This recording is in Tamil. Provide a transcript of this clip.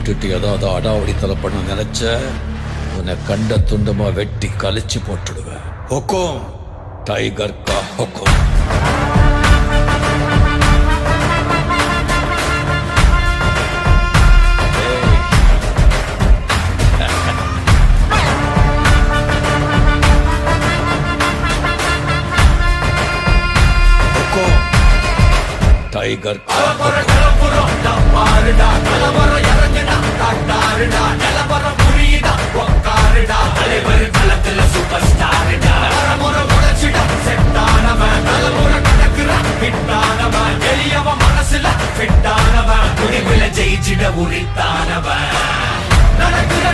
விட்டுட்டு ஏதாவது அடாவடித்தலை பண்ண நினைச்ச உன்னை கண்ட துண்டமா வெட்டி கழிச்சு போட்டுடுவேன். ஹொக்கோம், டைகர் கா ஹொக்கோம். டைகர் மனசுல ஜெயிச்சிட உரித்தானவன். நடக்கிற